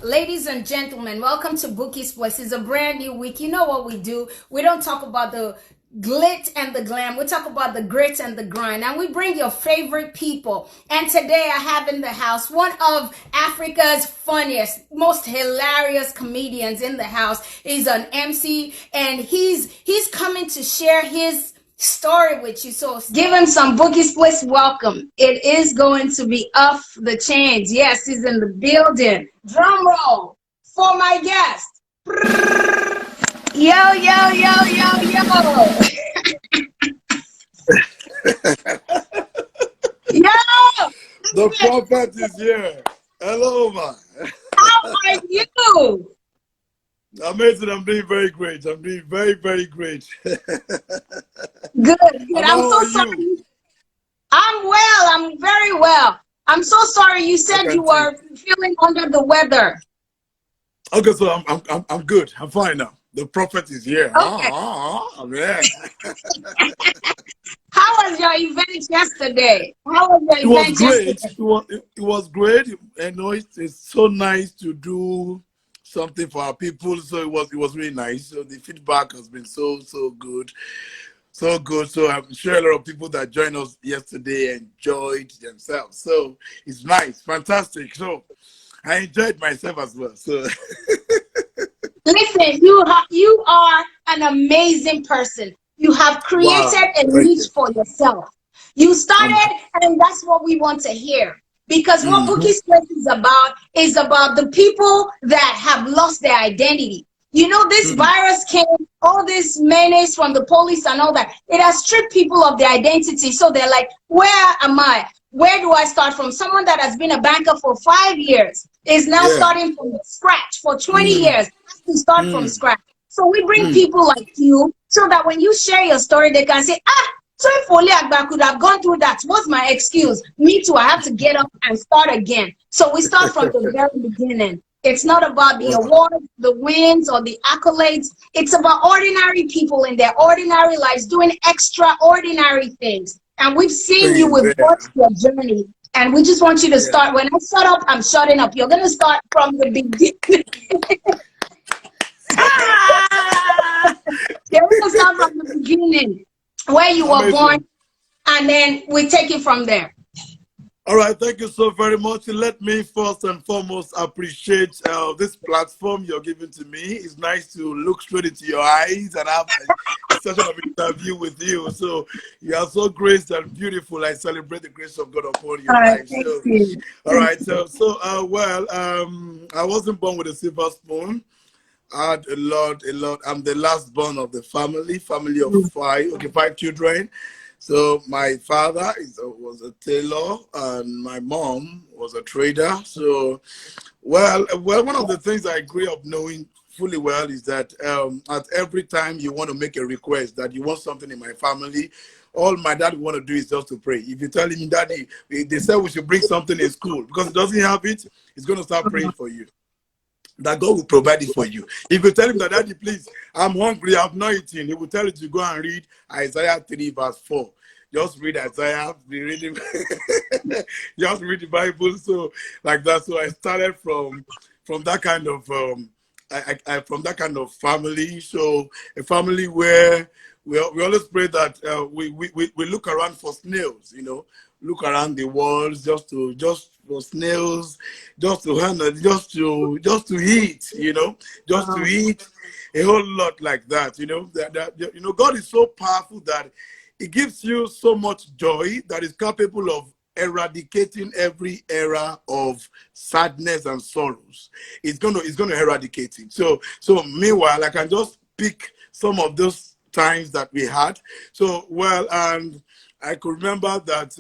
Ladies and gentlemen, welcome to Bouqui'S Place. It's a brand new week. You know what we do. We don't talk about the glitz and the glam. We talk about the grits and the grind. And we bring your favorite people. And today I have in the house one of Africa's funniest, most hilarious comedians in the house. He's an MC and he's coming to share his story with you. So give him some Bouqui'S Place welcome. It is going to be off the chains. Yes, he's in the building. Drum roll for my guest. Yo, yo, yo, yo, yo. Yo! The prophet is here. Hello, man. How are you? Amazing. I'm doing very great. I'm doing very, very great. Good, good. I'm so sorry. You? I'm well. I'm very well. I'm so sorry. You said you were feeling under the weather. Okay, so I'm good. I'm fine now. The prophet is here. Okay. Yeah. How was your event yesterday? How was your It was event great. yesterday? It was great. You know, it's so nice to do something for our people. So it was really nice. So the feedback has been so good. So good. So I'm sure a lot of people that joined us yesterday enjoyed themselves. So it's nice, fantastic. So I enjoyed myself as well. So Listen, you are an amazing person. You have created wow, a niche for yourself. You started, and that's what we want to hear. Because what Bouqui'S Place is about the people that have lost their identity. You know, this virus came, all this menace from the police and all that. It has stripped people of their identity. So they're like, where am I? Where do I start from? Someone that has been a banker for 5 years is now starting from scratch for 20 years. Has to start from scratch. So we bring people like you so that when you share your story, they can say, so if Woli Agba could have gone through that, what's my excuse? Me too, I have to get up and start again. So we start from the very beginning. It's not about the awards, the wins, or the accolades. It's about ordinary people in their ordinary lives doing extraordinary things. And we've seen you, we've watched your journey. And we just want you to start. When I shut up, I'm shutting up. You're going to start from the beginning. You're going to start from the beginning, where you were born, and then we take it from there. All right, thank you so very much. Let me first and foremost appreciate this platform you're giving to me. It's nice to look straight into your eyes and have a session of interview with you. So you are so grace and beautiful. I celebrate the grace of God upon your life. So, all right, I wasn't born with a silver spoon. I had a lot. I'm the last born of the family of five children. So my father was a tailor and my mom was a trader. So, well, one of the things I grew up knowing fully well is that at every time you want to make a request that you want something in my family, all my dad want to do is just to pray. If you tell him, Daddy, they said we should bring something in school because he doesn't have it, he's going to start praying for you. That God will provide it for you. If you tell him that, Daddy, please, I'm hungry, I've not eaten, he will tell you to go and read Isaiah 3 verse 4. Just read Isaiah, be reading, just read the Bible. So like that. So I started from that kind of from that kind of family. So a family where we always pray that we look around for snails, you know, look around the walls just for snails, just to handle, just to eat, you know, just to eat a whole lot like that, you know. You know, God is so powerful that it gives you so much joy that is capable of eradicating every era of sadness and sorrows. It's gonna eradicate it. So meanwhile, I can just pick some of those times that we had. So and I could remember that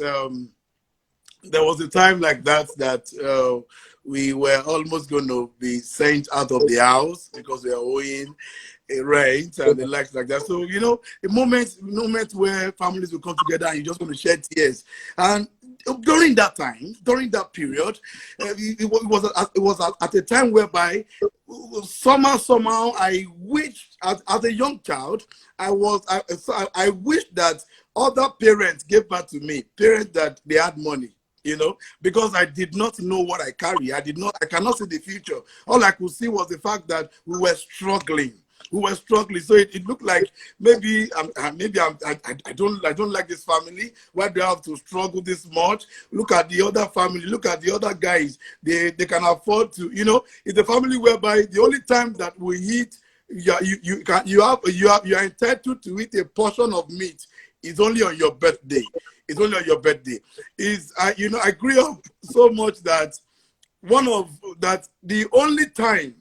there was a time like that we were almost going to be sent out of the house because we are owing a rent and the likes like that. So, you know, a moment where families will come together and you're just going to shed tears. And during that time, during that period, it was at a time whereby somehow I wished, as a young child, I wished that other parents gave back to me, parents that they had money. you know, because I did not know what I carry. I cannot see the future. All I could see was the fact that we were struggling. We were struggling, so it looked like maybe I don't like this family. Why do I have to struggle this much? Look at the other family. Look at the other guys. They can afford to. You know, it's a family whereby the only time that we eat, you are entitled to eat a portion of meat. It's only on your birthday. It's only on your birthday. I grew up so much that the only time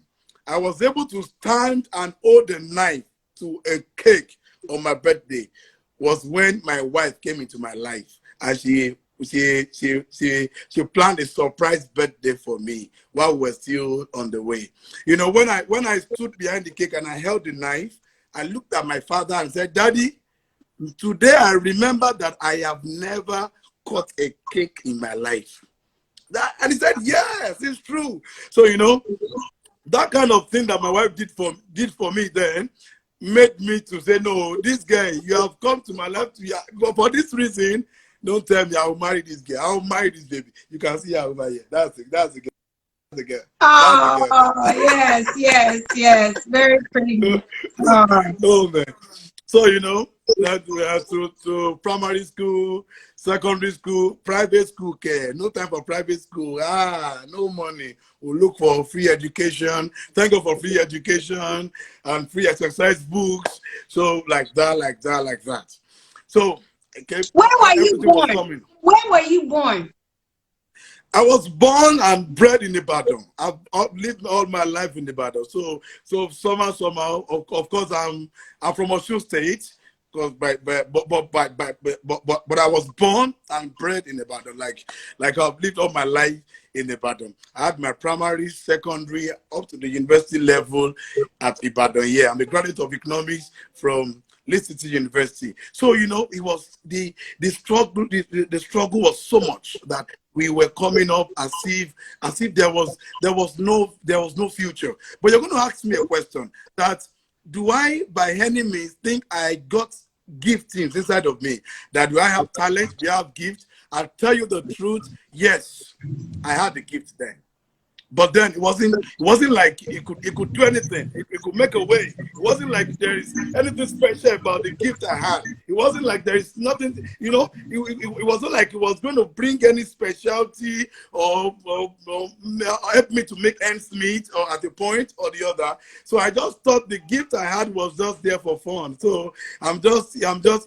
I was able to stand and hold a knife to a cake on my birthday was when my wife came into my life, and she planned a surprise birthday for me while we're still on the way. You know, when I stood behind the cake and I held the knife, I looked at my father and said, "Daddy, today I remember that I have never cut a cake in my life." And he said, "Yes, it's true." So, you know, that kind of thing that my wife did for me then made me to say, no, this guy, you have come to my life but for this reason, don't tell me I will marry this girl. I will marry this baby. You can see her over here. That's the girl. That's the girl. Oh, yes. Very pretty. Oh man. So, you know, that we have to primary school, secondary school, private school care. No time for private school. No money. We'll look for free education. Thank God for free education and free exercise books. So like that. So, okay, Where were you everything was born? coming. Where were you born? I was born and bred in Ibadan. I've lived all my life in Ibadan. So somehow, of course, I'm from Osun State. Because but I was born and bred in Ibadan. Like I've lived all my life in Ibadan. I had my primary, secondary, up to the university level at Ibadan. Yeah, I'm a graduate of economics from Lee City University. So, you know, it was the struggle. The struggle was so much that we were coming up as if there was no future. But you're going to ask me a question that, do I by any means think I got giftings inside of me? That do I have talent? Do I have gifts? I'll tell you the truth. Yes, I had the gift then. But then it wasn't like it could do anything. It could make a way. It wasn't like there is anything special about the gift I had. It wasn't like there is nothing, you know, it wasn't like it was going to bring any specialty or help me to make ends meet or at a point or the other. So I just thought the gift I had was just there for fun. So I'm just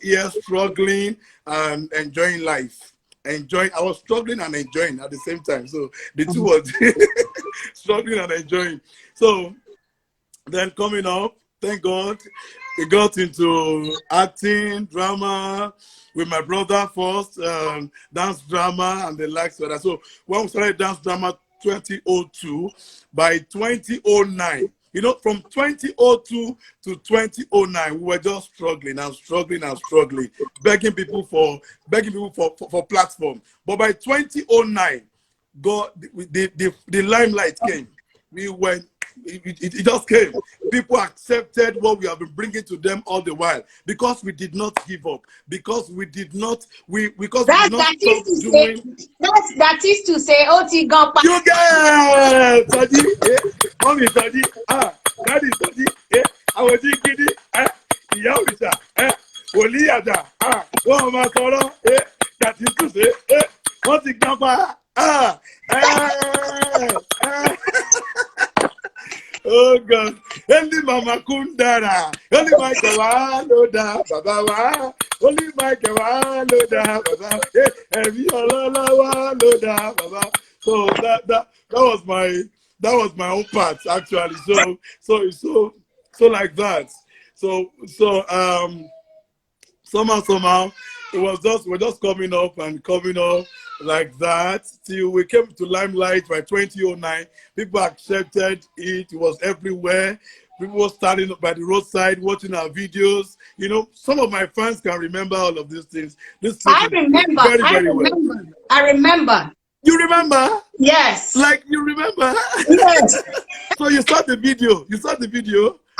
here struggling and enjoying life. I was struggling and enjoying at the same time. So the two was struggling and enjoying. So then coming up, thank God, we got into acting, drama with my brother first, dance drama and the likes of that. So when we started dance drama 2002, by 2009, you know, from 2002 to 2009, we were just struggling, begging people for platform. But by 2009, God, the limelight came. We went. It just came. People accepted what we have been bringing to them all the while, because we did not give up, because we did not stop doing. That is to say, Oti Gapa. You guys, Tadi, mommy Tadi, daddy Tadi, I was thinking, ìyá òrìṣà, Woli Agba, wọ́n máa sọ̀rọ̀, that is to say, wọ́n ti gbapá, oh God, only Mama Kundara, only my Kawaloda, Baba wa, only my Kawaloda, Baba, every Loda, Baba. So that was my own part actually. So like that. So somehow we're just coming up like that till we came to limelight by 2009. People accepted it. It was everywhere. People were standing by the roadside watching our videos. You know, some of my fans can remember all of these things. I remember. Well. I remember. You remember? Yes. Like you remember? Yes. So you saw the video.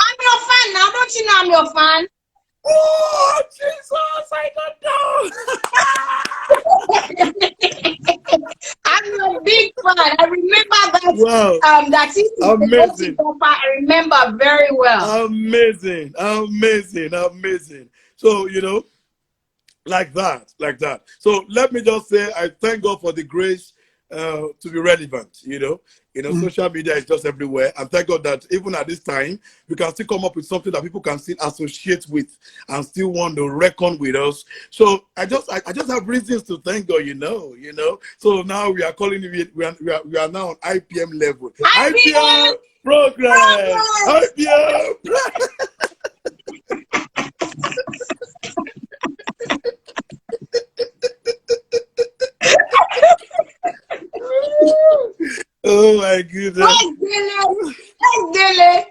I'm your fan now. Don't you know I'm your fan? Oh, Jesus, I don't know. I'm a big fan. I remember Wow. that is the voting Amazing. bumper. I remember very well. Amazing. Amazing. Amazing. So, like that, like that. So let me just say, I thank God for the grace to be relevant. Social media is just everywhere, and thank God that even at this time, we can still come up with something that people can still associate with and still want to reckon with us. So I just have reasons to thank God. So now we are calling it. We are now on IPM level. IPM IBM progress. progress. IPM. Oh my goodness. Where's Dele? Where's Dele?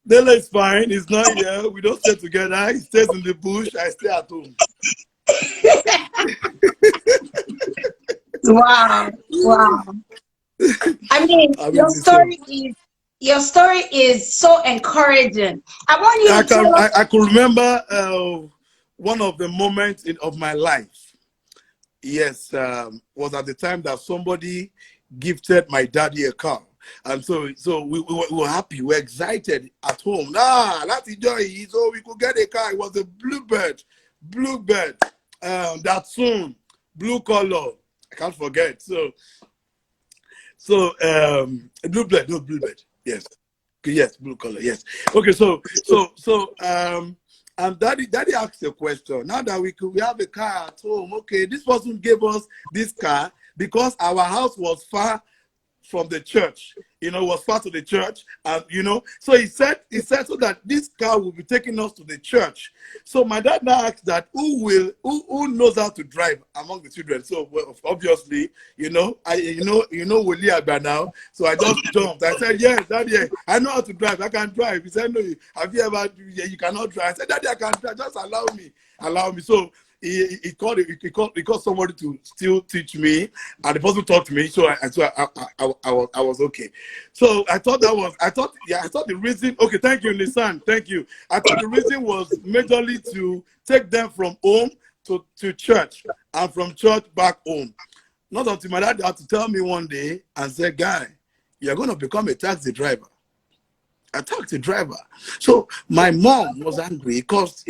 Dela is fine. He's not here. We don't stay together. He stays in the bush. I stay at home. Wow, wow. I mean, Amazing. So your story is so encouraging. I want you I to tell can us. I could remember one of the moments of my life. Yes, was at the time that somebody gifted my daddy a car. And so we were happy, we were excited at home. That's the joy. So we could get a car. It was a bluebird, that soon, blue color. I can't forget. Bluebird. Yes, blue color. Yes. Okay. And daddy asked a question. Now that we have a car at home, okay, this person gave us this car because our house was far from the church, was far to the church. And, so he said so that this car will be taking us to the church. So my dad now asked that who knows how to drive among the children. So obviously, Woli Agba now. So I just jumped. I said, yes, Daddy, I know how to drive. I can drive. He said, no, have you ever, you cannot drive. I said, Daddy, I can drive. Just allow me. So he called somebody to still teach me, and the person taught me. So I was okay. So I thought the reason. Okay, thank you, Nissan. Thank you. I thought the reason was majorly to take them from home to church, and from church back home. Not until my dad had to tell me one day and say, "Guy, you're going to become a taxi driver." A taxi driver. So my mom was angry because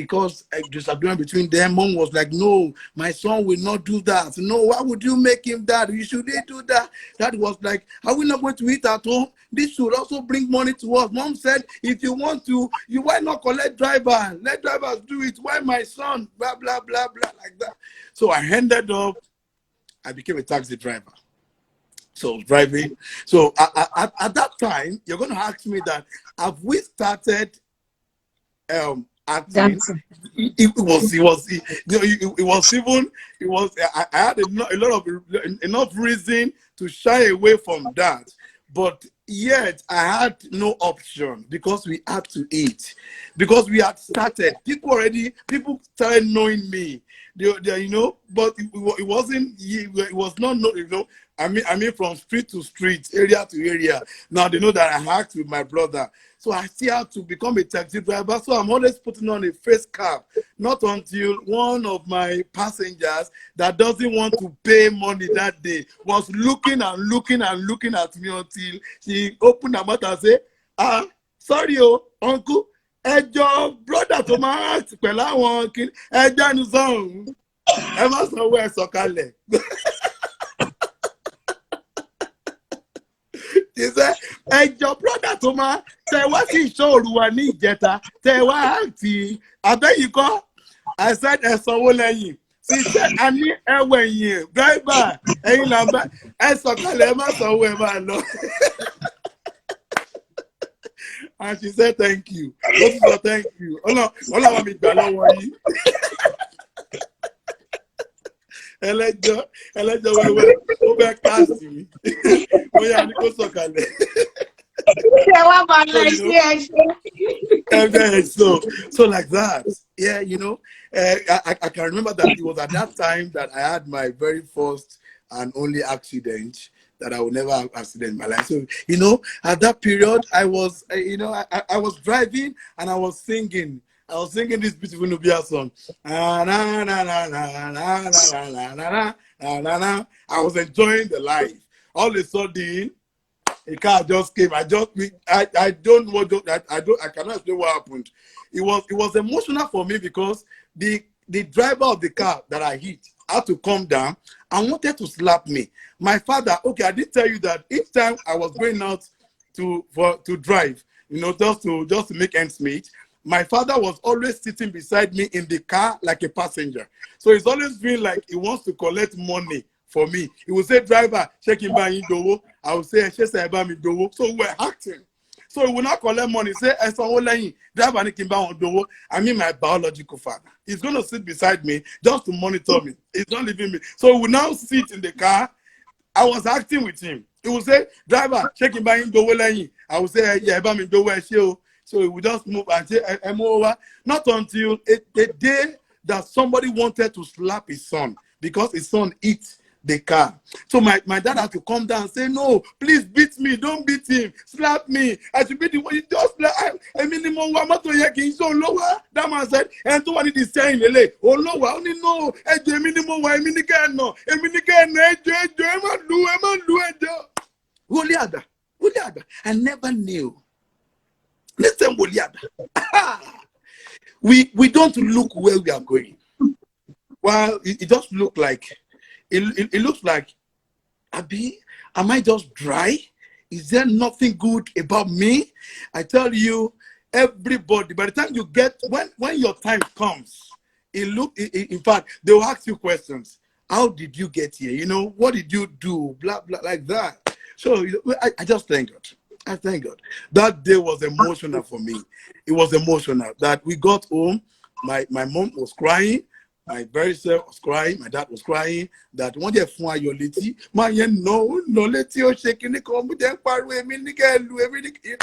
a disagreement between them. Mom was like, "No, my son will not do that. No, why would you make him that? You shouldn't do that." That was like, "Are we not going to eat at home? This should also bring money to us." Mom said, "If you want to, why not collect driver? Let drivers do it. Why my son? Blah blah blah blah like that." So I ended up. I became a taxi driver. So driving. So at that time, you're going to ask me that, have we started acting? Dancing. I had a lot of enough reason to shy away from that, but yet I had no option because we had to eat, because we had started. People started knowing me. But it wasn't. It was not. I mean, from street to street, area to area. Now they know that I hacked with my brother. So I still have to become a taxi driver. So I'm always putting on a face cap. Not until one of my passengers that doesn't want to pay money that day was looking and looking and looking at me until she opened her mouth and said, sorry, uncle. Ẹjọ́ brother tó máa act pẹ̀lú àwọn kìnnì ẹjọ́ ẹnu sọ̀hún ẹ má sanwó ẹ sọ̀kalẹ̀. She said, ẹjọ́ brother tó máa tẹ wá sí ìṣòro wa ní ìjẹta tẹ wá àǹtí àbẹ́yìí. I said ẹ sanwó lẹ́yìn. She said a ní ẹwẹ̀ yìí driver ẹ̀yin làbẹ́ ẹ sọ̀kalẹ̀ ẹ má sanwó ẹ má lọ. And she said, thank you. Thank you. Ọlọ́run wa mi gbà lọ́wọ́ yín. Ẹlẹ́jọ́ wẹ́wẹ́ ó fẹ́ káàsì mi. Ó yà ní kó sọ̀kalẹ̀. So like that. Yeah, I can remember that it was at that time that I had my very first and only accident. That I will never have accident in my life. So, at that period, I was, I was driving and I was singing. This beautiful Nubia song. And I was enjoying the life. All of a sudden, a car just came. I don't know what I cannot explain what happened. It was emotional for me because the driver of the car that I hit had to come down and wanted to slap me. My father, okay, I did tell you that each time I was going out to drive, you know, just to make ends meet, my father was always sitting beside me in the car like a passenger. So it's always been like he wants to collect money for me. He would say, driver, check him by dowo. I would say, dowo. So we're acting. So he will not collect money. Say, driver, dowo. I mean, my biological father. He's going to sit beside me just to monitor me. He's not leaving me. So we will now sit in the car. I was acting with him. He would say, driver, check him by dowo. I would say, yeah, dowo. So he would just move and say, I'm over. Not until the day that somebody wanted to slap his son because his son hit the car. So my dad had to come down and say, no, please beat me. Don't beat him. Slap me. I should beat him. You just I mean, so lower. That man said, and to what it is saying, oh, lower. Only no. Woli Agba. I never knew. Listen, Woli Agba. We don't look where we are going. Well, it just look like it looks like, Abi, am I just dry? Is there nothing good about me? I tell you, everybody, by the time you get, when your time comes, in fact, they will ask you questions. How did you get here? You know, what did you do? Blah, blah, like that. So I just thank God. I thank God. That day was emotional for me. It was emotional that we got home. My mom was crying. My very self was crying. My dad was crying. That one day, your leti, man, no, leti, you're shaking the come with them, everything.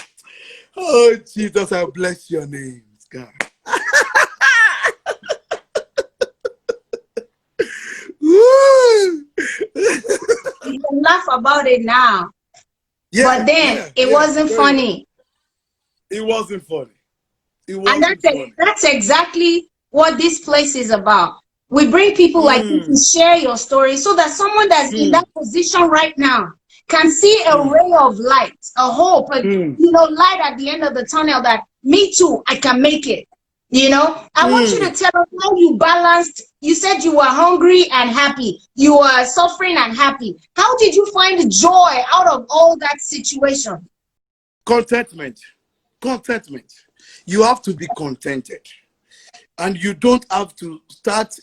Oh, Jesus, I bless your name, God. You can laugh about it now. Yeah, but then it wasn't funny. It wasn't funny. And that's exactly what this place is about. We bring people like you to share your story so that someone that's in that position right now can see a ray of light, a hope, light at the end of the tunnel that me too, I can make it. I want you to tell us how you balanced. You said you were hungry and happy. You were suffering and happy. How did you find joy out of all that situation? Contentment. You have to be contented. And you don't have to start,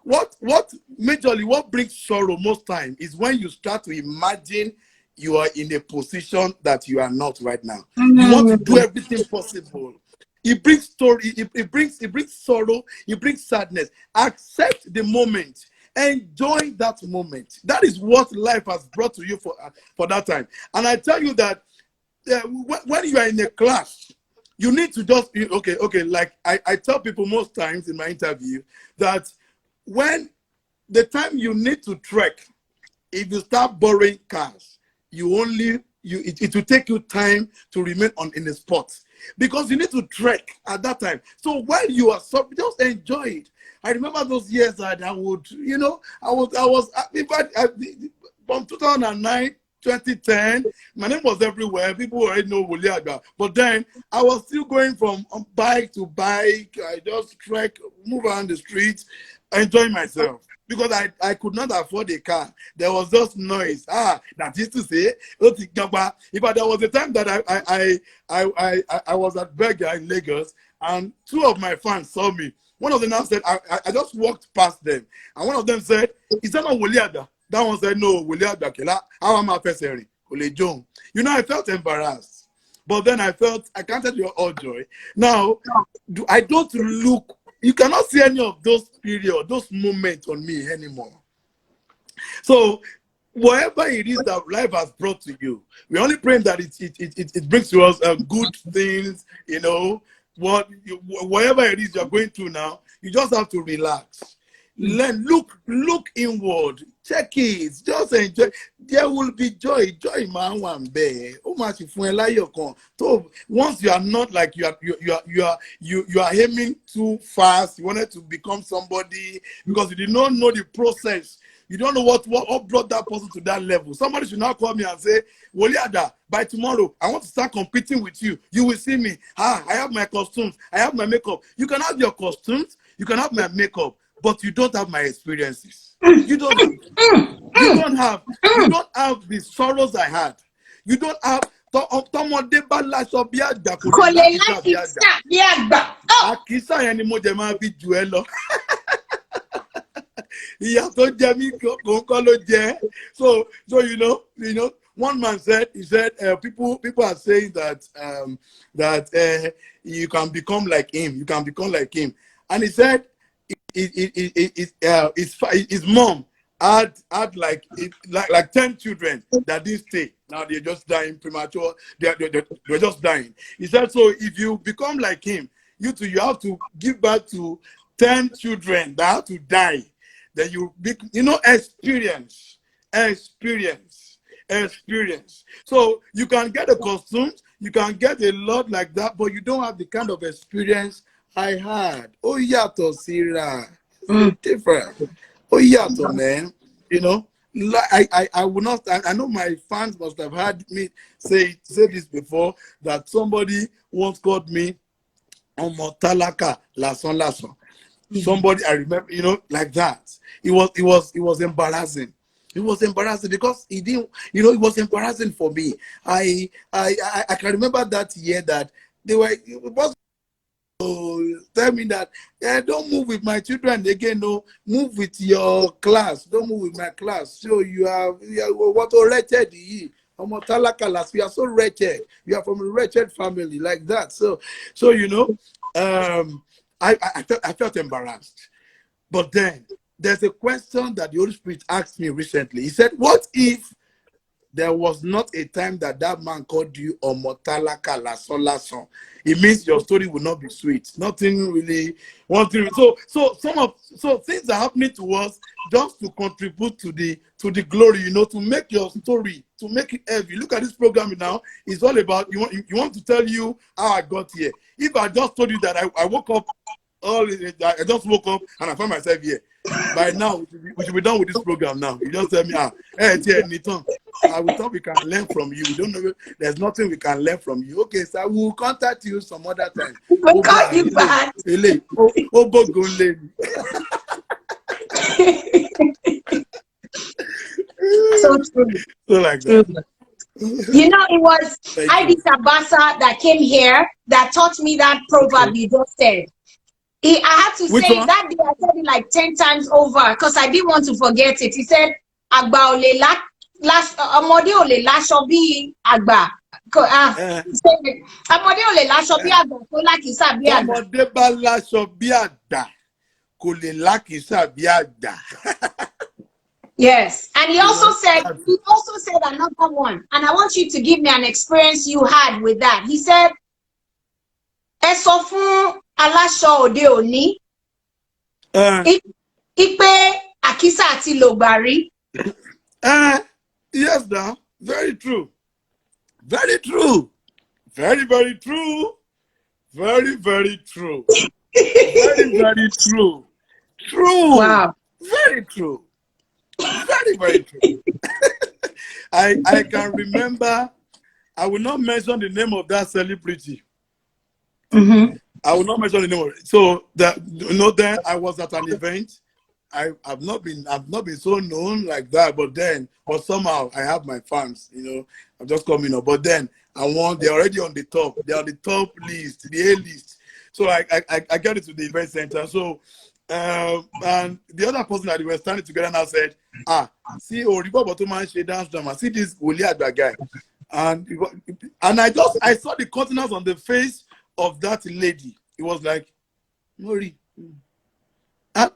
what majorly what brings sorrow most time is when you start to imagine you are in a position that you are not right now. You want to do everything possible. It brings story, it brings sorrow, it brings sadness. Accept the moment. Enjoy that moment. That is what life has brought to you for that time. And I tell you that when you are in a class, you need to just, okay, like I tell people most times in my interview that when the time you need to trek, if you start borrowing cars, it will take you time to remain in the spot because you need to trek at that time. So while you are just enjoy it. I remember those years that I would, from 2009, 2010, my name was everywhere. People already know Woli Agba. But then I was still going from bike to bike. I just trek, move around the streets, enjoy myself. Because I could not afford a car. There was just noise. That is to say, if there was a time that I was at Berger in Lagos, and two of my fans saw me. One of them now said, I just walked past them. And one of them said, is that not Woli Agba? That one said, no, Woli Agba. How am I person? I felt embarrassed. But then I can't tell you all joy. Now, I don't look, you cannot see any of those periods, those moments on me anymore. So, whatever it is that life has brought to you, we only pray that it brings to us good things, whatever it is you're going through now, you just have to relax. Look inward, check it, just enjoy. There will be joy man one bear. Once you are not like you are aiming too fast, you wanted to become somebody because you did not know the process. You don't know what brought that person to that level. Somebody should now call me and say, Woli Agba, by tomorrow, I want to start competing with you. You will see me. I have my costumes. I have my makeup. You can have your costumes. You can have my makeup. But you don't have my experiences. You don't have. You don't have the sorrows I had. You don't have. Àkísà yẹn ni mo jẹ máa fi jù ẹ́ lọ. Ìyà tó jẹ mí kò ló jẹ. So you know, one man said, people are saying that you can become like him. You can become like him. And he said his mom had like 10 children that didn't stay. Now they're just dying premature. They're just dying. He said, so if you become like him, you have to give birth to 10 children that have to die. Then experience. So you can get a costume, you can get a lot like that, but you don't have the kind of experience I had. Oh yeah, to Sira. Different. Oh yeah, to man. You know, I would not. I know my fans must have heard me say this before, that somebody once called me Omotalaka Lason Lason. Somebody, I remember, like that. It was embarrassing. It was embarrassing because he didn't, it was embarrassing for me. I can remember that year that they were, tell me that, don't move with my children again, no, move with your class, don't move with my class. So you are what a wretched ye. We are so wretched. We are from a wretched family like that. So I felt embarrassed. But then there's a question that the Holy Spirit asked me recently. He said, what if there was not a time that man called you Omotalaka Lason Lason? It means your story will not be sweet. Nothing really. So things are happening to us just to contribute to the glory, to make your story, to make it heavy. Look at this program now. It's all about you want to tell you how I got here. If I just told you that I woke up, I just woke up and I found myself here. By now, we should be done with this program now. You just tell me, we thought we can learn from you. We don't know. There's nothing we can learn from you. Okay, so we'll contact you some other time. We'll call you back. So true. So like that. It was Ivy Sabasa that came here that taught me that proverb you just said. I had to say it that day. I said it like 10 times over because I didn't want to forget it. He said, Agba ole ọmọdé ò lè láṣọ bí àgbà. Ọmọdé ò lè láṣọ bí àgbà kó lákìísà bí àgbà. Ọmọdé bá láṣọ bí àgbà kò lè lákìísà bí àgbà. Yes, and he also said another one, and I want you to give me an experience you had with that. He said, ẹ sọ fún aláṣọ òde òní ipe àkísà àti lògbàrí. Yes, now, very true. Very true. Very, very true. Very, very true. Very, very true. True. Wow. Very true. Very, very true. I can remember, I will not mention the name of that celebrity. I will not mention the name of it. So then I was at an event. I've not been so known like that, but somehow I have my fans, I'm just coming up. But then they're already on the top. They're on the top list, the A list. So I get it to the event center. So and the other person that we were standing together now said, see dance drama. See this Woli Agba guy. And I saw the countenance on the face of that lady. It was like, Mori. I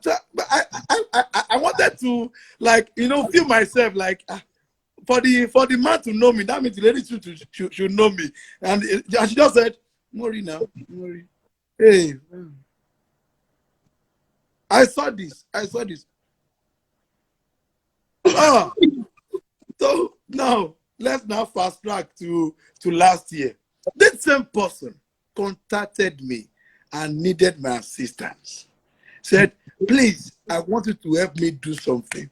wanted to feel myself like for the man to know me, that means the lady should know me. And she just said, Mori now, Mori. Hey, I saw this. So now let's now fast track to last year. This same person contacted me and needed my assistance. Said, please, I want you to help me do something.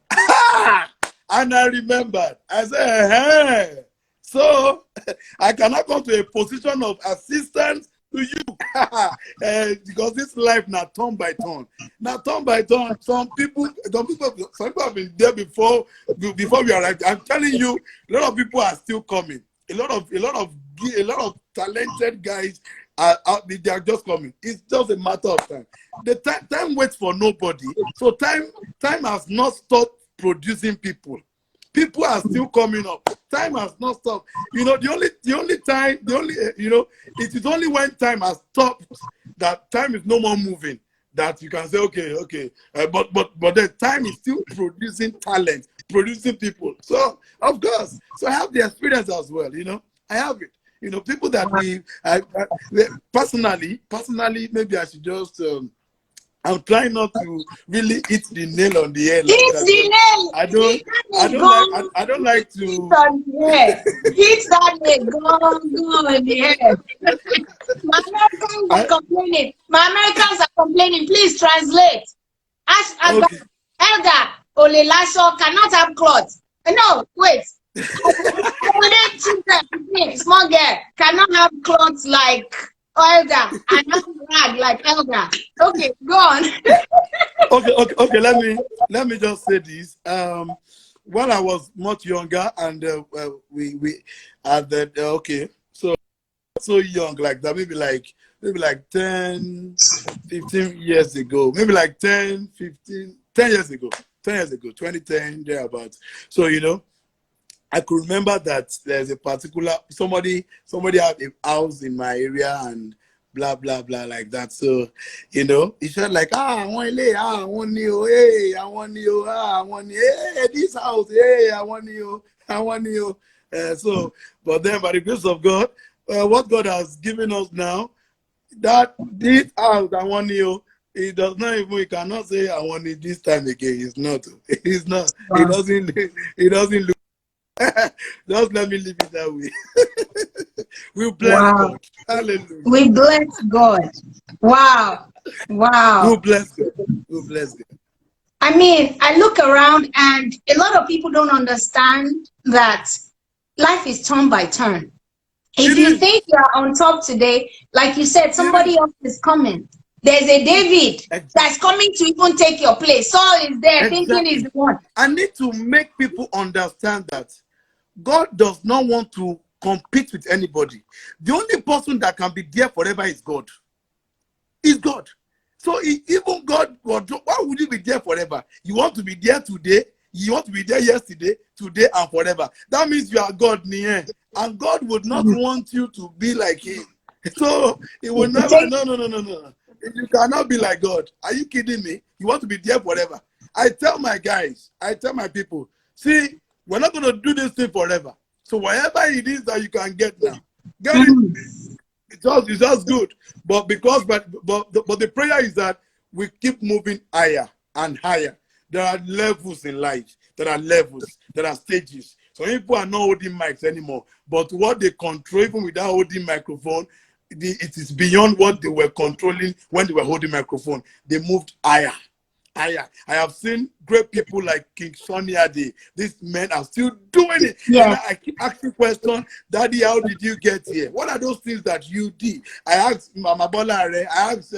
And I remembered. I said, hey. So I cannot come to a position of assistance to you. Because this life now turn by turn. Now turn by turn, some people have been there before we arrived. I'm telling you, a lot of people are still coming. A lot of talented guys are out, they are just coming. It's just a matter of time. The time waits for nobody. So time has not stopped producing people. People are still coming up. Time has not stopped. You know, it is only when time has stopped that time is no more moving that you can say, okay. But the time is still producing talent, producing people. So of course, so I have the experience as well. You know, I have it. You know, people that personally, maybe I should just. I'm trying not to really hit the nail on the head like Hit that. the nail. I don't like to Hit that nail. Go in the head. My Americans are complaining. My Americans are complaining. Please translate. Ask Agba, okay. Elder Olelaso cannot have clothes. No, wait. Children, small girl cannot have clothes like Elder and not rag like Elder. Okay, go on. Okay. Let me just say this. When I was much younger, and we had that. Okay, so young like that, maybe like 10, 15 years ago, maybe like 10 years ago, 2010 thereabouts. So you know, I could remember that there's a particular somebody had a house in my area and blah blah blah like that. So you know, it felt like I want you, hey, I want you, I want you, hey, this house, hey, I want you. So, but then by the grace of God, what God has given us now, that this house, I want you. It does not even. He cannot say I want it this time again. It's not. It's not. It doesn't. It doesn't look. Just let me leave it that way. We bless God. Hallelujah. We bless God. Wow. We Wow. bless God. We bless God. I mean, I look around and a lot of people don't understand that life is turn by turn. If you think you're on top today, like you said, somebody else is coming. There's a David that's coming to even take your place. Saul is there thinking he's the one. I need to make people understand that God does not want to compete with anybody. The only person that can be there forever is God. Is God. So even God, why would you be there forever? You want to be there today, you want to be there yesterday, today, and forever. That means you are God, and God would not want you to be like him. So he will never, no. You cannot be like God. Are you kidding me? You want to be there forever. I tell my guys, I tell my people, see, we're not going to do this thing forever. So whatever it is that you can get now, get it. It's just good. But the prayer is that we keep moving higher and higher. There are levels in life. There are levels. There are stages. So people are not holding mics anymore. But what they control, even without holding microphone, it is beyond what they were controlling when they were holding microphone. They moved higher. I have seen great people like King Sonny Ade. These men are still doing it. Yeah. And I keep asking questions, Daddy, how did you get here? What are those things that you did? I asked Mama Bolare, I asked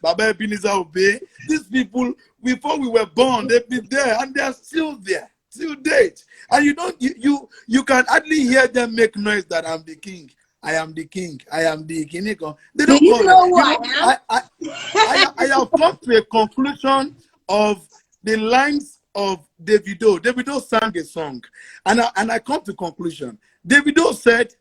Baba Ebenezer Obey. These people, before we were born, they've been there and they're still there, till date. And you can hardly hear them make noise that I'm the king. I am the king. I am the king. They don't you know who I am. I have come to a conclusion of the lines of Davido. Davido sang a song, and I come to conclusion. Davido said,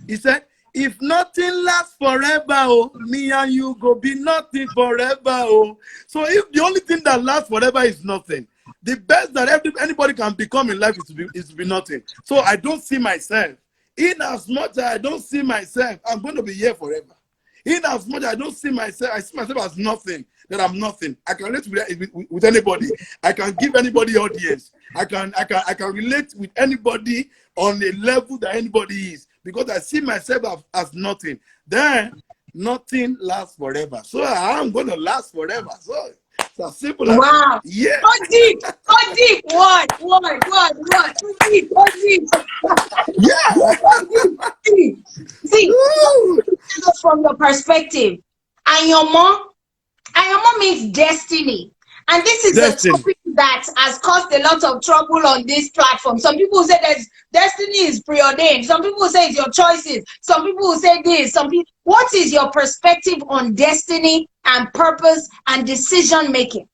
he said, if nothing lasts forever, oh, me and you go be nothing forever, oh. So if the only thing that lasts forever is nothing, the best that anybody can become in life is to be nothing. So I don't see myself. In as much as I don't see myself, I'm going to be here forever. In as much as I don't see myself, I see myself as nothing, that I'm nothing. I can relate with anybody. I can give anybody audience. I can relate with anybody on a level that anybody is, because I see myself as nothing. Then nothing lasts forever. So I'm going to last forever. So It's as simple as that. Wow. Yeah. Go deep. Go deep. What? Go deep. Go deep. Yeah. Go deep. See, Woo! from your perspective, and your mom means destiny. And this is a Destiny. topic that has caused a lot of trouble on this platform. Some people say that destiny is preordained. Some people say it's your choices. Some people will say this. Some people. What is your perspective on destiny and purpose and decision making?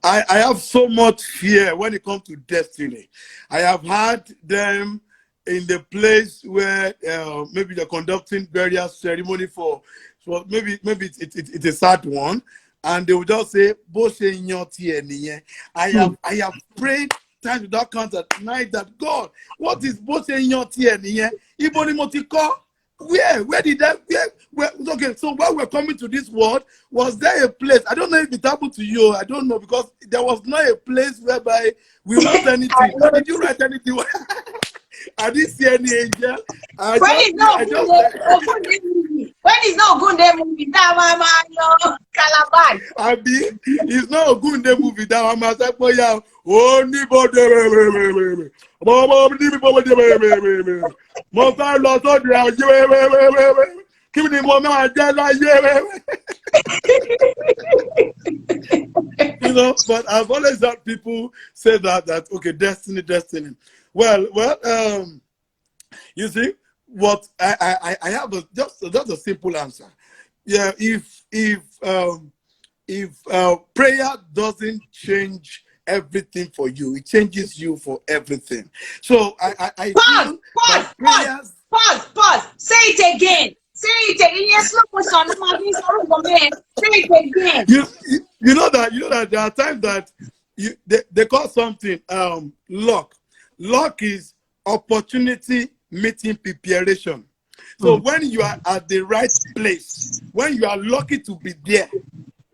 I have so much fear when it comes to destiny. I have had them in the place where maybe they're conducting burial ceremony for maybe it's a sad one, and they will just say, "Bó ṣe yan tiẹ̀ nìyẹn." I have prayed times without count at night that God, what is bó ṣe yan tiẹ̀ nìyẹn? Ibo ni mo ti kọ́? Where did that where okay, so while we're coming to this world, was there a place? I don't know if it happened to you. I don't know, because there was not a place whereby we wrote anything. Did you write anything? I didn't see any angel. When it's not good, when it's not good, they movie that man, Calaban. I mean, it's not a good day movie that I'm saying, but yeah, anybody, you know, but I've always heard people say that okay, destiny. Well, you see, what I have just a simple answer. Yeah, if prayer doesn't change everything for you, it changes you for everything. So I feel that prayers. Pause. Say it again. Say it again. Yes, look, son. Say it again. You know that there are times that they call something luck. Luck is opportunity meeting preparation. So when you are at the right place, when you are lucky to be there,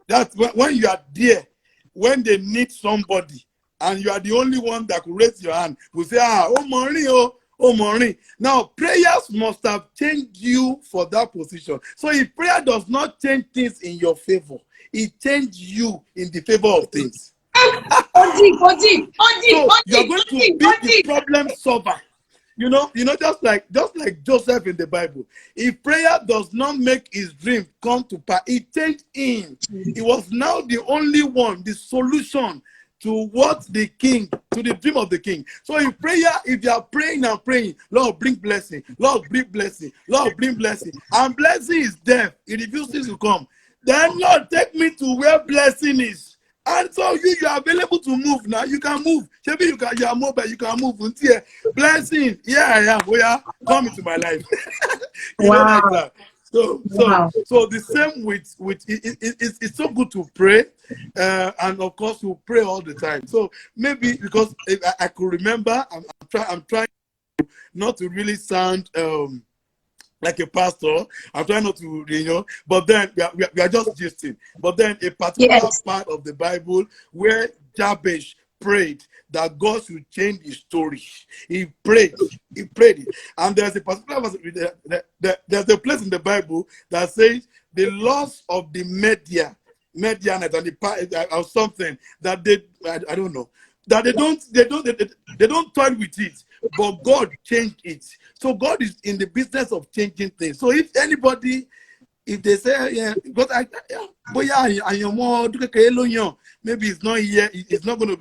that's when you are there, when they need somebody, and you are the only one that could raise your hand, will say, oh morning. Now, prayers must have changed you for that position. So if prayer does not change things in your favor, it changes you in the favor of things. So you're going to be the problem solver. You know, just like Joseph in the Bible. If prayer does not make his dream come to pass, it changed him. He was now the only one, the solution to the dream of the king. So if you are praying and praying, Lord, bring blessing, Lord, bring blessing, Lord, bring blessing, and blessing is deaf, it refuses to come, then Lord, take me to where blessing is. And so you are available to move now. You can move. Maybe you are mobile, you can move. Blessing. Yeah, I am. Oh, yeah. Come into my life. You know, like that. So the same with it's so good to pray, and of course we pray all the time. So maybe because I could remember, I'm trying not to really sound like a pastor. I'm trying not to, but then we are just gisting. But then a particular part of the Bible where Jabez prayed that God should change his story. He prayed it. And there's a particular there's a place in the Bible that says the loss of the Medianite and the or something that I don't know, that they don't toy with it, but God changed it. So God is in the business of changing things. So if they say, maybe it's not here, it's not going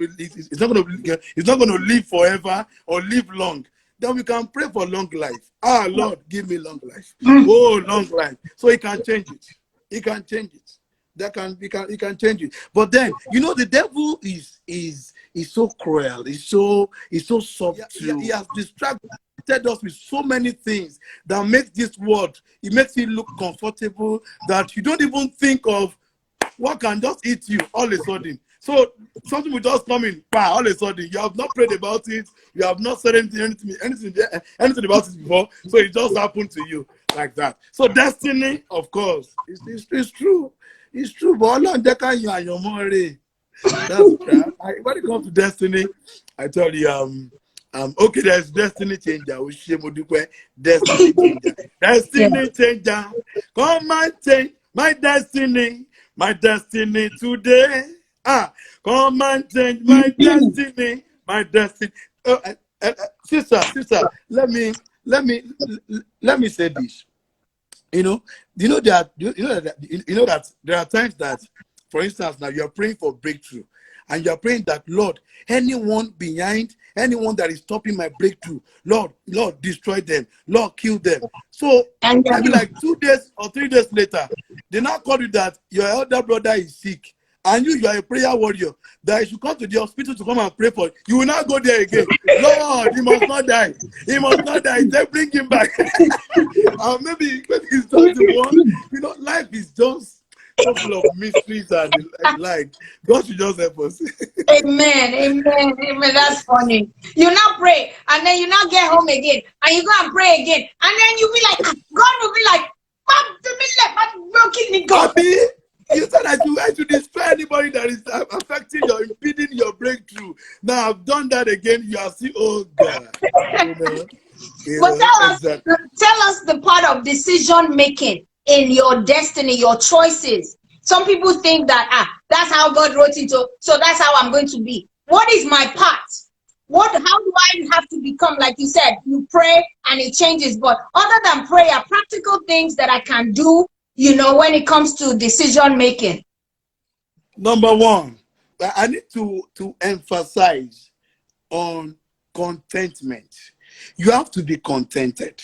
to live forever or live long, then we can pray for long life. Lord, give me long life. Oh, long life. So he can change it. He can change it. He can change it. But then, the devil is so cruel. He's so soft. He has distracted us with so many things that makes this world, it makes it look comfortable, that you don't even think of what can just eat you all of a sudden. So something will just come in, all of a sudden. You have not prayed about it, you have not said anything about it before, so it just happened to you like that. So destiny, of course, it's true. It's true, but that's true. When it comes to destiny, I tell you, okay, there's destiny changer. Destiny changer. Destiny changer. Come and change my destiny. my destiny today. Come and change my destiny, my destiny. Sister, let me say this. That there are times that, for instance, now you're praying for breakthrough, and you're praying that, Lord, anyone that is stopping my breakthrough, Lord, destroy them, Lord, kill them. So maybe like 2 days or 3 days later, they now call you that your elder brother is sick, and you are a prayer warrior, that you should come to the hospital to come and pray for you will not go there again. Lord, he must not die. He must not die. They bring him back. Maybe it's just the one. Life is just so full of mysteries and like God should just help us. Amen. That's funny. You now pray, and then you now get home again, and you go and pray again, and then you be like, God will be like, God. You said that I should destroy anybody that is affecting impeding your breakthrough. Now I've done that again. You are still, oh God. But tell us the part of decision making in your destiny, your choices. Some people think that that's how God wrote it, so that's how I'm going to be. What is my part? How do I have to become? Like you said, you pray and it changes. But other than prayer, practical things that I can do, when it comes to decision making. Number one, I need to emphasize on contentment. You have to be contented.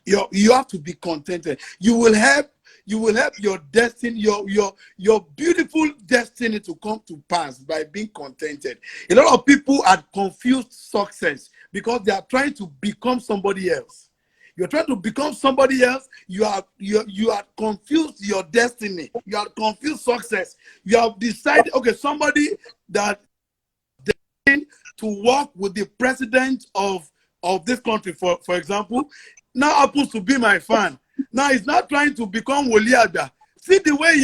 You have to be contented. You will help your destiny, your beautiful destiny to come to pass by being contented. A lot of people are confused success because they are trying to become somebody else. You're trying to become somebody else. You are confused your destiny. You are confused success. You have decided, okay, somebody that to work with the president of this country, for example, now happens to be my fan. Now he's not trying to become Woli Agba. See the way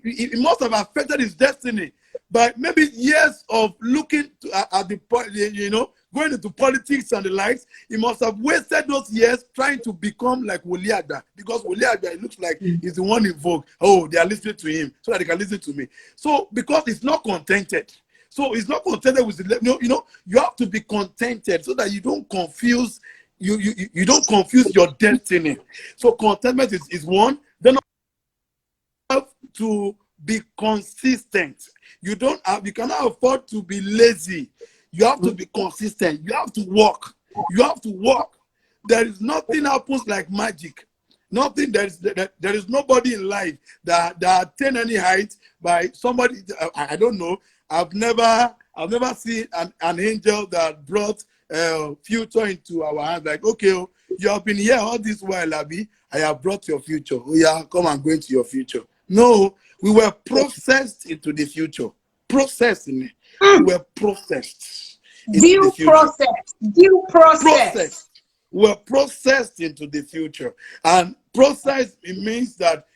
he must have affected his destiny by maybe years of looking at the going into politics and the likes. He must have wasted those years trying to become like Woli Agba, because Woli Agba, it looks like he's the one in vogue. Oh, they are listening to him so that they can listen to me. So because he's not contented. So it's not contented with the, you have to be contented so that you don't confuse you don't confuse your destiny. So contentment is one. Then you have to be consistent. You cannot afford to be lazy. You have to be consistent. You have to work. You have to work. There is nothing happens like magic. Nothing. There is nobody in life that attain any height by somebody. I don't know. I've never seen an angel that brought future into our hands. Like, okay, you have been here all this while, Abi. I have brought your future. Oh yeah, come and go into your future. No, we were processed into the future. Processing. We were processed into the future. Due process. We were processed into the future. And process, it means that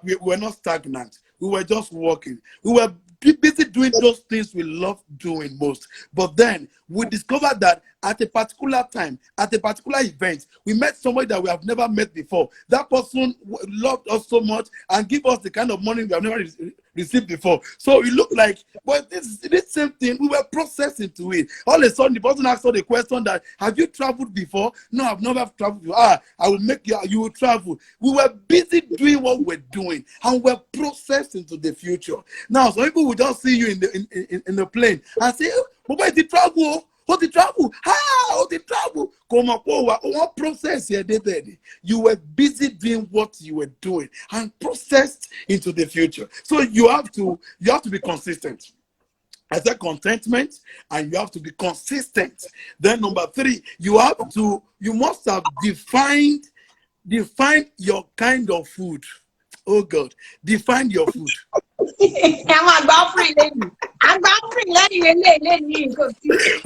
we were not stagnant. We were just walking. We were busy doing those things we love doing most. But then we discovered that at a particular time, at a particular event, we met somebody that we have never met before. That person loved us so much and give us the kind of money we have never received before. So it looked like, but this same thing, we were processed into it. All of a sudden, the person asked us the question that, have you traveled before? No, I've never traveled before. I will make you will travel. We were busy doing what we're doing, and we're processed into the future. Now, some people will just see you in the plane and say, but where did travel? How the travel? How the travel? Come up, what process here? You were busy doing what you were doing and processed into the future. So you have to be consistent. I said contentment, and you have to be consistent. Then number 3, you must have defined your kind of food. Oh God, define your food.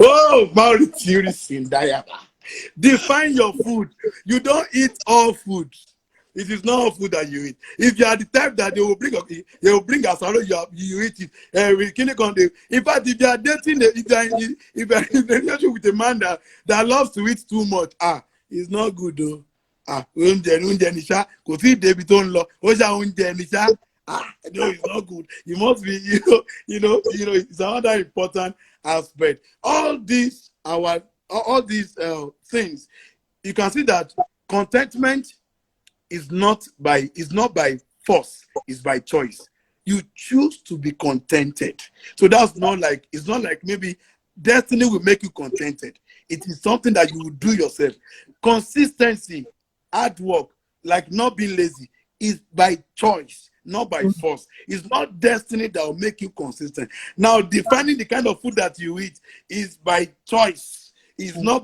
Oh, Mauritius in Diaba. Define your food. You don't eat all food. It is not all food that you eat. If you are the type that they will bring asaro, you eat it. In fact, if you are dating, if you are in a relationship with a man that loves to eat too much, it's not good though. No, it's not good. You must be, it's another important aspect. All these things, you can see that contentment is not by force, it's by choice. You choose to be contented. So that's not like, it's not like maybe destiny will make you contented. It is something that you will do yourself. Consistency, hard work, like not being lazy, is by choice, not by force. It's not destiny that will make you consistent. Now, defining the kind of food that you eat is by choice. It's not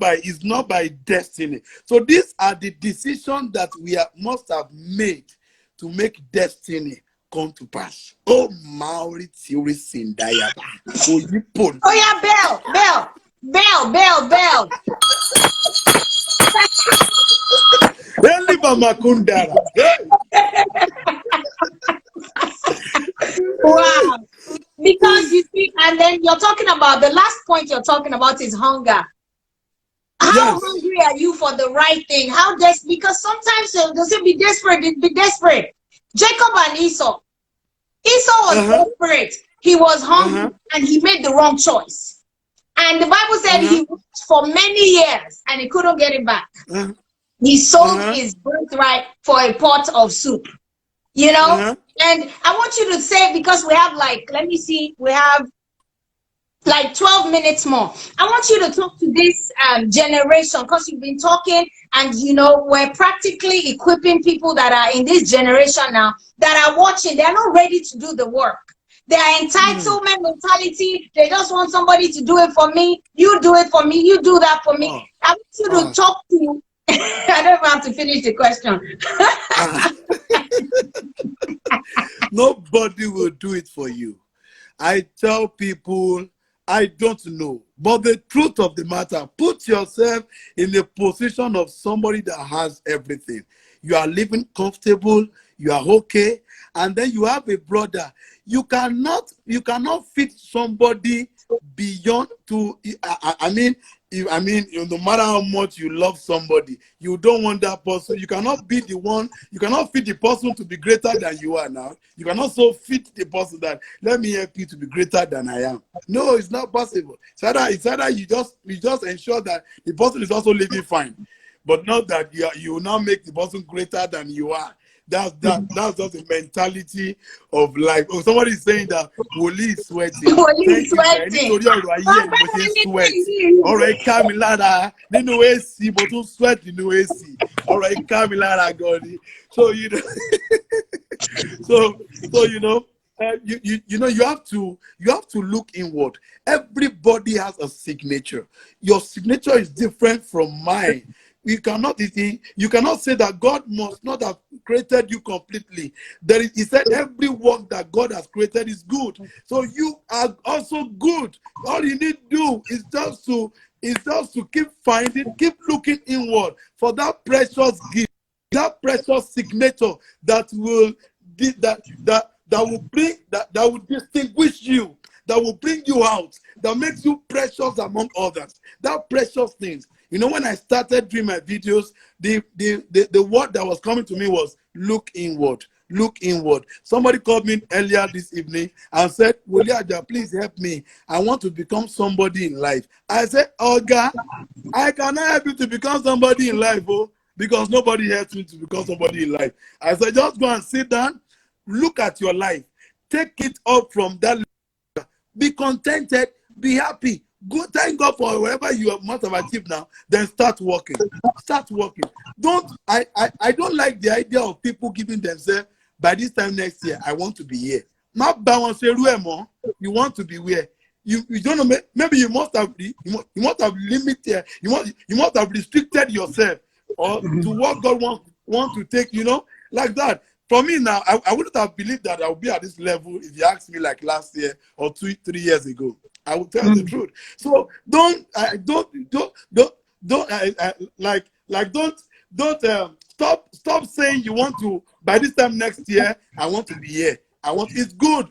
by destiny. So these are the decisions that must have made to make destiny come to pass. Oh, Maori Theory Sindayaba. Oh, you put. Oh yeah, bell. Eliba Makundara. Wow. Because you see, and then you're talking about the last point you're talking about is hunger. How Yes. hungry are you for the right thing? Because sometimes they'll say be desperate. Jacob and Esau. Esau was desperate. He was hungry and he made the wrong choice. And the Bible said he worked for many years and he couldn't get it back. He sold his birthright for a pot of soup. You know? And I want you to say, because we have we have like 12 minutes more. I want you to talk to this generation, because you've been talking and we're practically equipping people that are in this generation now that are watching. They're not ready to do the work. Their entitlement mentality, they just want somebody to do it for me. You do it for me. You do that for me. I want you to talk to I don't have to finish the question. Nobody will do it for you. I tell people, I don't know. But the truth of the matter, put yourself in the position of somebody that has everything. You are living comfortable, you are okay, and then you have a brother. You cannot fit somebody beyond to, no matter how much you love somebody, you don't want that person. You cannot be the one, you cannot fit the person to be greater than you are now. You can also fit the person that, let me help you to be greater than I am. No, it's not possible. It's either you just ensure that the person is also living fine, but not that you now make the person greater than you are. That's just the mentality of life. Oh, somebody is saying that Woli is sweating. Woli is Thank you, sir. sweating. Sweat. All right, Kamilada. Nínú AC, but don't sweat nínú AC. All right, Kamilada, God. So you have to look inward. Everybody has a signature. Your signature is different from mine. You cannot say that God must not have created you completely. He said every work that God has created is good. So you are also good. All you need to do is just to keep looking inward for that precious gift, that precious signature that will distinguish you, that will bring you out, that makes you precious among others. That precious things. When I started doing my videos, the word that was coming to me was look inward. Look inward. Somebody called me earlier this evening and said, Woli Agba, please help me. I want to become somebody in life. I said, Olga, I cannot help you to become somebody in life, because nobody helps me to become somebody in life. I said, just go and sit down, look at your life, take it up from that level. Be contented, be happy. Go, thank God for whatever you must have achieved now. Then start working. Start working. I don't like the idea of people giving themselves, by this time next year, I want to be here. You want to be where? You don't know. Maybe you must have limited. You must have restricted yourself, or to what God want to take. Like that. For me now, I wouldn't have believed that I would be at this level if you asked me like last year or 3 years ago. I will tell the truth. So don't stop saying you want to, by this time next year I want to be here. It's good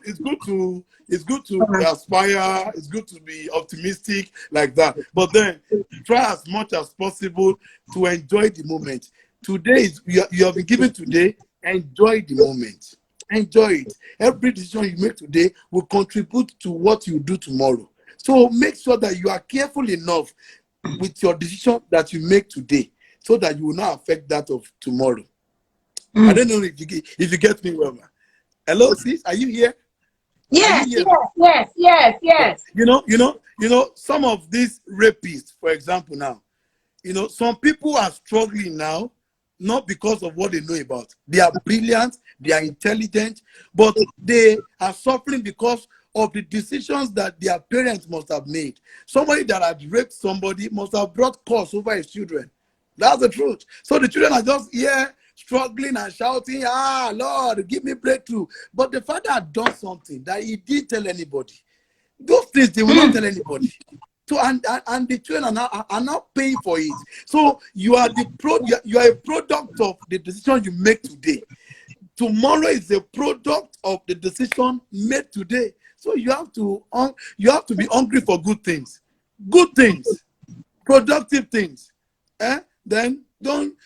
to aspire, it's good to be optimistic like that. But then try as much as possible to enjoy the moment. Today you have been given today. Enjoy the moment. Enjoy it. Every decision you make today will contribute to what you do tomorrow. So make sure that you are careful enough with your decision that you make today, so that you will not affect that of tomorrow. I don't know if you get me well, man. Hello, sis, are you here? Are you Yes, here? yes. Some of these rapists, for example, now, some people are struggling now, not because of what they know about. They are brilliant, they are intelligent, but they are suffering because of the decisions that their parents must have made. Somebody that had raped somebody must have brought curse over his children. That's the truth. So the children are just here struggling and shouting, Lord, give me breakthrough. But the father had done something that he didn't tell anybody. Those things they will not tell anybody. So and the children are now paying for it. So you are you are a product of the decision you make today. Tomorrow is a product of the decision made today. So you have to be hungry for good things, productive things. Then don't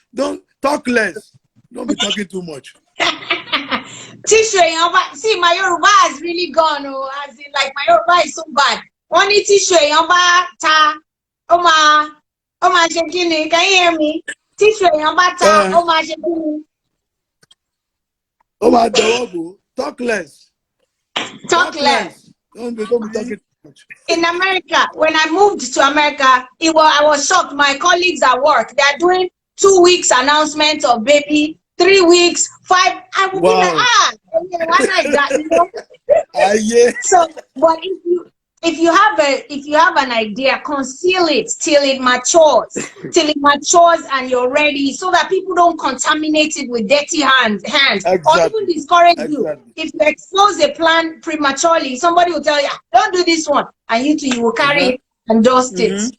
talk less. Don't be talking too much. See, my Yoruba has really gone. Oh, as in, like, my Yoruba is so bad. Only tissue ta. Oma shekini. Can you hear me? Tissue ta. Oma shekini. Talk less. Talk less. Don't be talking too much. In America, when I moved to America, I was shocked. My colleagues at work, they are doing 2 weeks announcement of baby, 3 weeks, 5. I will be like, why not that? Yeah. So, but if you have an idea, conceal it till it matures, and you're ready, so that people don't contaminate it with dirty hands, Exactly. or even discourage you. If you expose a plan prematurely, somebody will tell you, don't do this one, and you will carry it and dust it.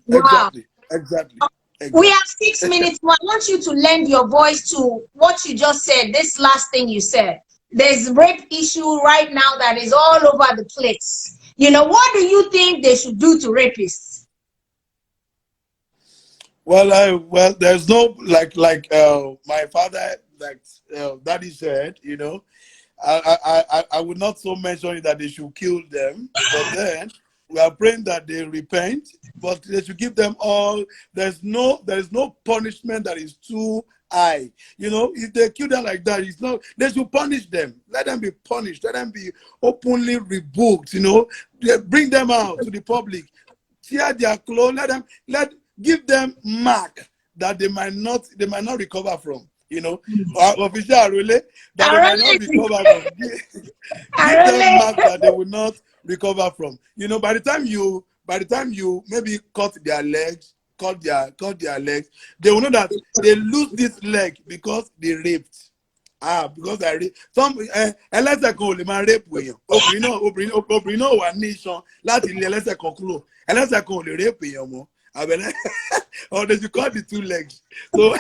Wow. Exactly. We have 6 minutes. I want you to lend your voice to what you just said, this last thing you said. There's rape issue right now that is all over the place. What do you think they should do to rapists? Well, there's no like my father, daddy said, I would not so mention it that they should kill them, but then we are praying that they repent, but they should give them all. There is no punishment that is too high. If they kill them like that, it's not. They should punish them. Let them be punished. Let them be openly rebuked. They bring them out to the public. Tear their clothes. Give them mark that they might not recover from. Official really that they might not recover from. Give them mark that they will not recover from. By the time you maybe cut their legs, they will know that they lose this leg because they raped. Because I raped some ẹlẹ́ṣẹ̀ kan ò lè máa rape èèyàn. Obìnrin náà wà ní iṣan láti ilé ẹlẹ́ṣẹ̀ kan kúrò. Ẹlẹ́ṣẹ̀ kan ò lè rape èèyàn mọ́. Or they should cut the 2 legs. So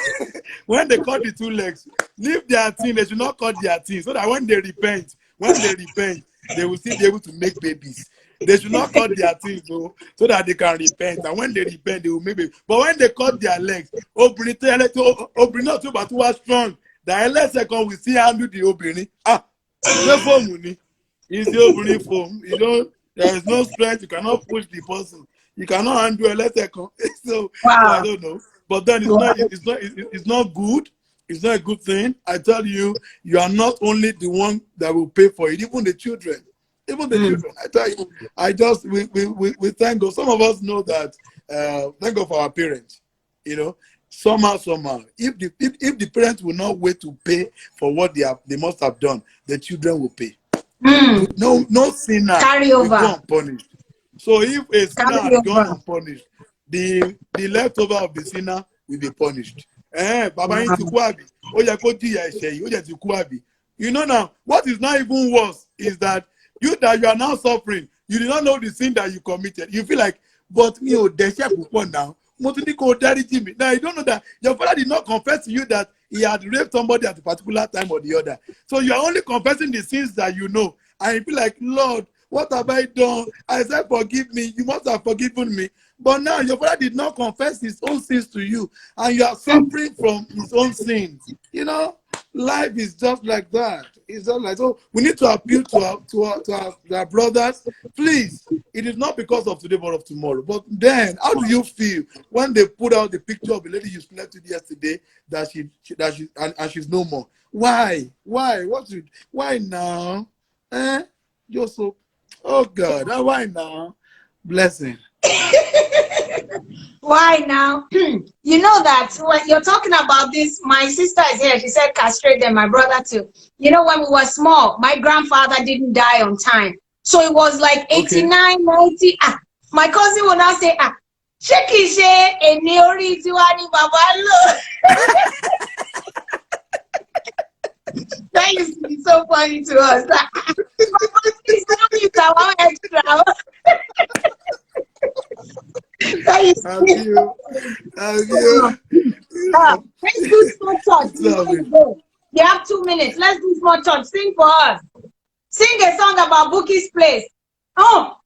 when they cut the 2 legs, leave their thing. They should not cut their thing, so that when they repent, they will still be able to make babies. They should not cut their things, so that they can repent. And when they repent, they will make babies. But when they cut their legs, obìnrin náà tó bá tún wá strong. The ẹlẹ́ṣẹ̀ kan will still handle the obìnrin. Ṣé fóòmù ni? Is the obìnrin foam? There is no strength. You cannot push the person. You cannot handle a letter. So I don't know. But then it's not good. It's not a good thing. I tell you, you are not only the one that will pay for it, even the children. I tell you, we thank God. Some of us know that. Thank God for our parents. Somehow. If the parents will not wait to pay for what they must have done, the children will pay. No sinner will go unpunished. So if a sinner had gone unpunished, the leftover of the sinner will be punished. Baba yín ti kú àbí? Ó yẹ kó jìyà ẹ̀ṣẹ̀ yìí, ó yẹ ti kú àbí? Now, what is not even worse is that you are now suffering. You did not know the sin that you committed. You feel like, but me ò dẹ́ṣẹ̀ púpọ̀ now. Mo tún ní kó dáríjì mi. Now you don't know that your father did not confess to you that he had raped somebody at a particular time or the other. So you are only confessing the sins that you know. And you feel like, Lord, what have I done? I said, forgive me. You must have forgiven me. But now your father did not confess his own sins to you. And you are suffering from his own sins. Life is just like that. It's just like so. We need to appeal to our brothers. Please, it is not because of today but of tomorrow. But then, how do you feel when they put out the picture of the lady you slept with yesterday that and she's no more? Why? Why? Why now? Eh? You're so. Oh God! Why now? Blessing. Why now? You know that when you're talking about this, my sister is here. She said castrate them, my brother too. You know, when we were small, my grandfather didn't die on time. So it was like Okay. 89, 90. My cousin will now say, Shekishe, Eniori, Tiwani, Babalo. That used to be so funny to us. Please don't use that one extra. That used to be so funny. Let's do small touch. You have 2 minutes. Let's do small touch. Sing for us. Sing a song about Bouqui'S place. Oh,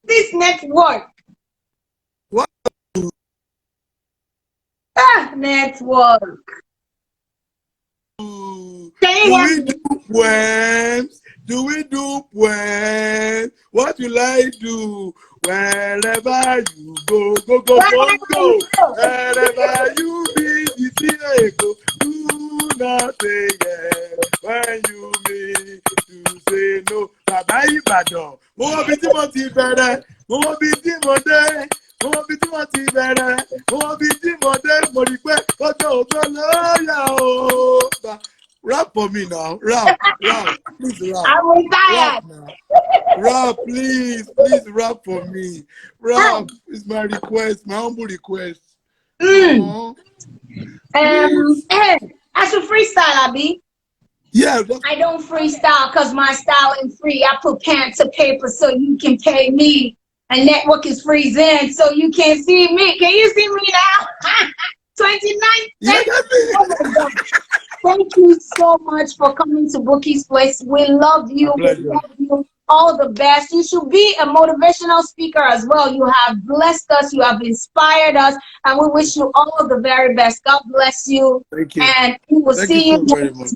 this network. What? Network. Do we do poems? Do we do poems? What will I do? Wherever you go, go, go, go, go. Wherever you be, go. Do not say yes when you mean to say no. Bàbá Ìbàdàn, mo wọ́n bí tí mo ti bẹ̀rẹ̀, mo wọ́n bí tí mo dé, mo wọ́n bí tí mo ti bẹ̀rẹ̀, mo wọ́n bí tí mo dé, mo rí pé ọjọ́ ògbó lóyà o. Rap for me now. Rap. Please rap. I'm retired. Rap now. Rap, please rap for me. Rap is my request, my humble request. Hey, I should freestyle, Abi. Yeah. I don't freestyle because my style ain't free. I put pen to paper so you can pay me. And network is freezing so you can't see me. Can you see me now? 29. Yeah, oh my God. Thank you so much for coming to Bouqui'S place. We love you. We love you. All the best. You should be a motivational speaker as well. You have blessed us. You have inspired us. And we wish you all the very best. God bless you. Thank you. And we will see you very much.